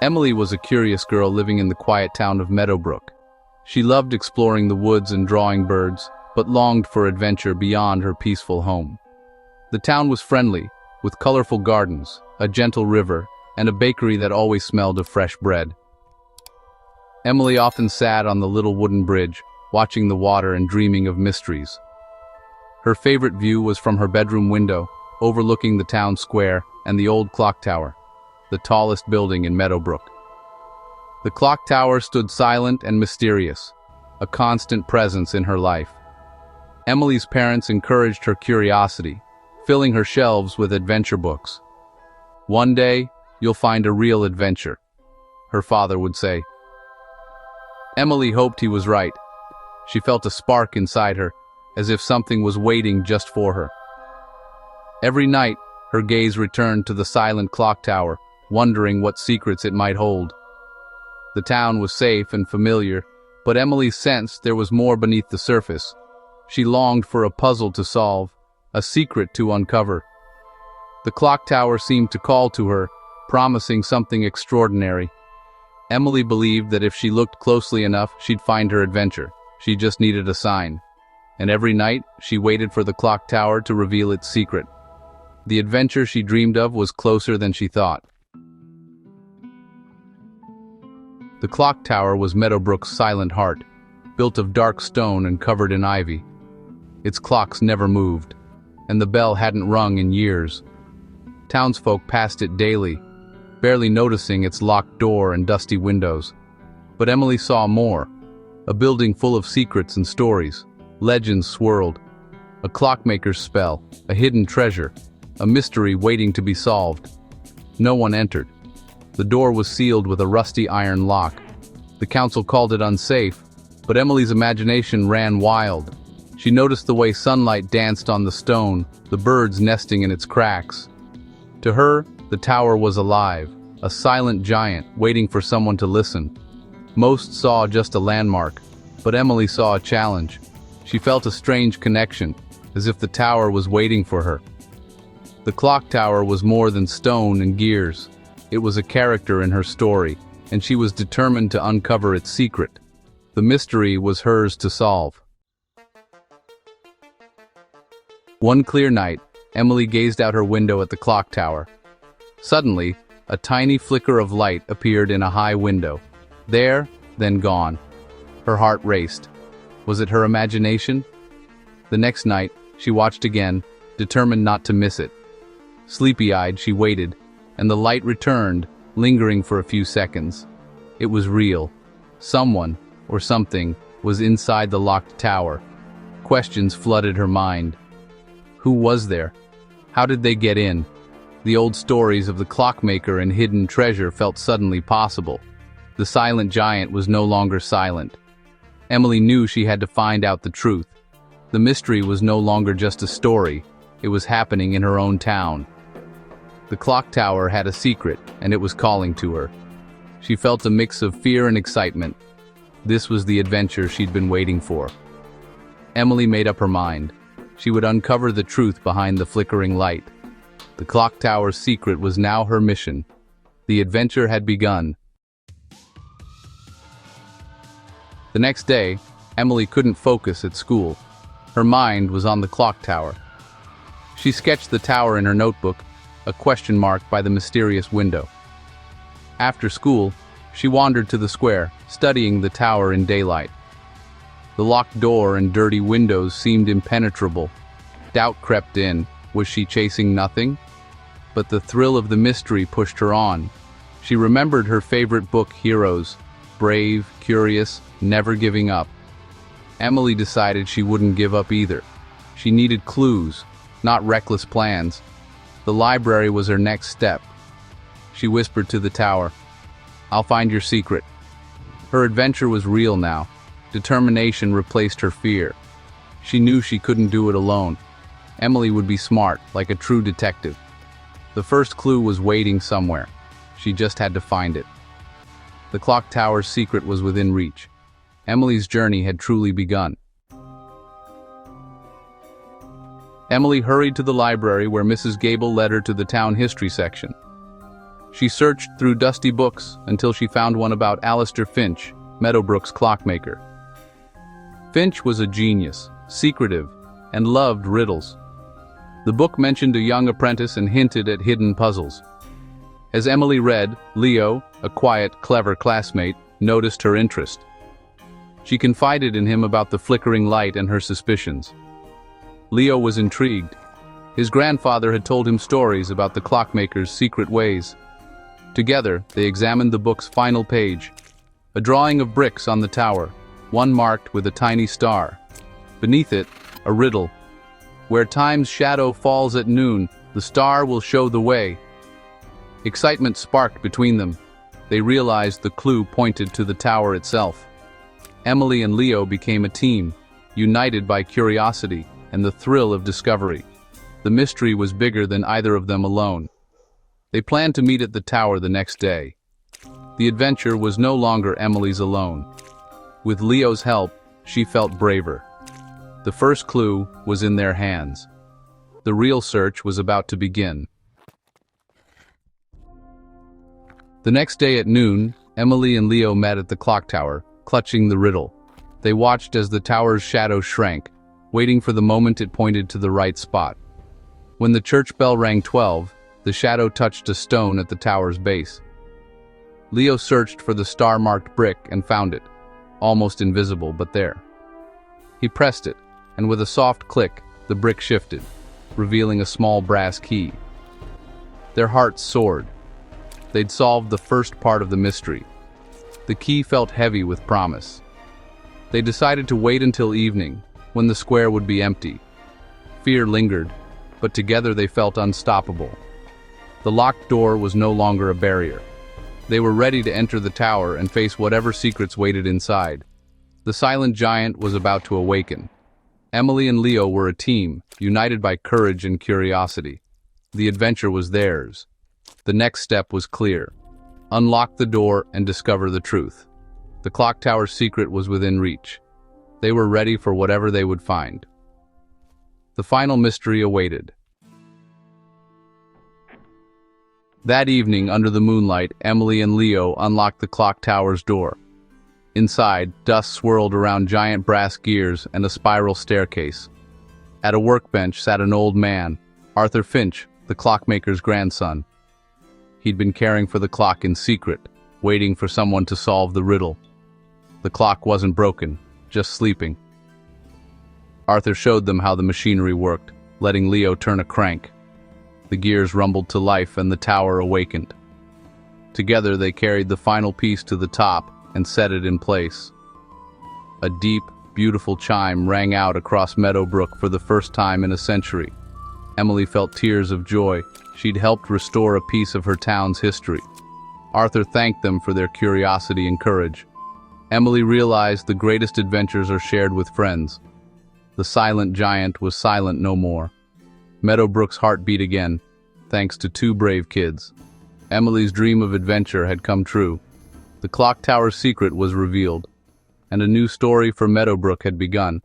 Emily was a curious girl living in the quiet town of Meadowbrook. She loved exploring the woods and drawing birds, but longed for adventure beyond her peaceful home. The town was friendly, with colorful gardens, a gentle river, and a bakery that always smelled of fresh bread. Emily often sat on the little wooden bridge, watching the water and dreaming of mysteries. Her favorite view was from her bedroom window, overlooking the town square and the old clock tower, the tallest building in Meadowbrook. The clock tower stood silent and mysterious, a constant presence in her life. Emily's parents encouraged her curiosity, filling her shelves with adventure books. "One day, you'll find a real adventure," her father would say. Emily hoped he was right. She felt a spark inside her, as if something was waiting just for her. Every night, her gaze returned to the silent clock tower, wondering what secrets it might hold. The town was safe and familiar, but Emily sensed there was more beneath the surface. She longed for a puzzle to solve, a secret to uncover. The clock tower seemed to call to her, promising something extraordinary. Emily believed that if she looked closely enough, she'd find her adventure. She just needed a sign. And every night, she waited for the clock tower to reveal its secret. The adventure she dreamed of was closer than she thought. The clock tower was Meadowbrook's silent heart, built of dark stone and covered in ivy. Its clocks never moved, and the bell hadn't rung in years. Townsfolk passed it daily, barely noticing its locked door and dusty windows. But Emily saw more, a building full of secrets and stories. Legends swirled, a clockmaker's spell, a hidden treasure, a mystery waiting to be solved. No one entered. The door was sealed with a rusty iron lock. The council called it unsafe, but Emily's imagination ran wild. She noticed the way sunlight danced on the stone, the birds nesting in its cracks. To her, the tower was alive, a silent giant waiting for someone to listen. Most saw just a landmark, but Emily saw a challenge. She felt a strange connection, as if the tower was waiting for her. The clock tower was more than stone and gears. It was a character in her story, and she was determined to uncover its secret. The mystery was hers to solve. One clear night, Emily gazed out her window at the clock tower. Suddenly, a tiny flicker of light appeared in a high window. There, then gone. Her heart raced. Was it her imagination? The next night, she watched again, determined not to miss it. Sleepy-eyed, she waited, and the light returned, lingering for a few seconds. It was real. Someone, or something, was inside the locked tower. Questions flooded her mind. Who was there? How did they get in? The old stories of the clockmaker and hidden treasure felt suddenly possible. The silent giant was no longer silent. Emily knew she had to find out the truth. The mystery was no longer just a story. It was happening in her own town. The clock tower had a secret, and it was calling to her. She felt a mix of fear and excitement. This was the adventure she'd been waiting for. Emily made up her mind. She would uncover the truth behind the flickering light. The clock tower's secret was now her mission. The adventure had begun. The next day, Emily couldn't focus at school. Her mind was on the clock tower. She sketched the tower in her notebook, a question mark by the mysterious window. After school, she wandered to the square, studying the tower in daylight. The locked door and dirty windows seemed impenetrable. Doubt crept in. Was she chasing nothing? But the thrill of the mystery pushed her on. She remembered her favorite book heroes, brave, curious, never giving up. Emily decided she wouldn't give up either. She needed clues, not reckless plans. The library was her next step. She whispered to the tower, "I'll find your secret." Her adventure was real now. Determination replaced her fear. She knew she couldn't do it alone. Emily would be smart, like a true detective. The first clue was waiting somewhere. She just had to find it. The clock tower's secret was within reach. Emily's journey had truly begun. Emily hurried to the library where Mrs. Gable led her to the town history section. She searched through dusty books until she found one about Alistair Finch, Meadowbrook's clockmaker. Finch was a genius, secretive, and loved riddles. The book mentioned a young apprentice and hinted at hidden puzzles. As Emily read, Leo, a quiet, clever classmate, noticed her interest. She confided in him about the flickering light and her suspicions. Leo was intrigued. His grandfather had told him stories about the clockmaker's secret ways. Together, they examined the book's final page, a drawing of bricks on the tower, one marked with a tiny star. Beneath it, a riddle. Where time's shadow falls at noon, the star will show the way. Excitement sparked between them. They realized the clue pointed to the tower itself. Emily and Leo became a team, united by curiosity and the thrill of discovery. The mystery was bigger than either of them alone. They planned to meet at the tower the next day. The adventure was no longer Emily's alone. With Leo's help, she felt braver. The first clue was in their hands. The real search was about to begin. The next day at noon, Emily and Leo met at the clock tower, clutching the riddle. They watched as the tower's shadow shrank, waiting for the moment it pointed to the right spot. When the church bell rang 12, the shadow touched a stone at the tower's base. Leo searched for the star-marked brick and found it, almost invisible but there. He pressed it, and with a soft click, the brick shifted, revealing a small brass key. Their hearts soared. They'd solved the first part of the mystery. The key felt heavy with promise. They decided to wait until evening, when the square would be empty. Fear lingered, but together they felt unstoppable. The locked door was no longer a barrier. They were ready to enter the tower and face whatever secrets waited inside. The silent giant was about to awaken. Emily and Leo were a team, united by courage and curiosity. The adventure was theirs. The next step was clear. Unlock the door and discover the truth. The clock tower's secret was within reach. They were ready for whatever they would find. The final mystery awaited. That evening, under the moonlight, Emily and Leo unlocked the clock tower's door. Inside, dust swirled around giant brass gears and a spiral staircase. At a workbench sat an old man, Arthur Finch, the clockmaker's grandson. He'd been caring for the clock in secret, waiting for someone to solve the riddle. The clock wasn't broken, just sleeping. Arthur showed them how the machinery worked, letting Leo turn a crank. The gears rumbled to life and the tower awakened. Together they carried the final piece to the top and set it in place. A deep, beautiful chime rang out across Meadowbrook for the first time in a century. Emily felt tears of joy. She'd helped restore a piece of her town's history. Arthur thanked them for their curiosity and courage. Emily realized the greatest adventures are shared with friends. The silent giant was silent no more. Meadowbrook's heart beat again, thanks to two brave kids. Emily's dream of adventure had come true. The clock tower's secret was revealed, and a new story for Meadowbrook had begun.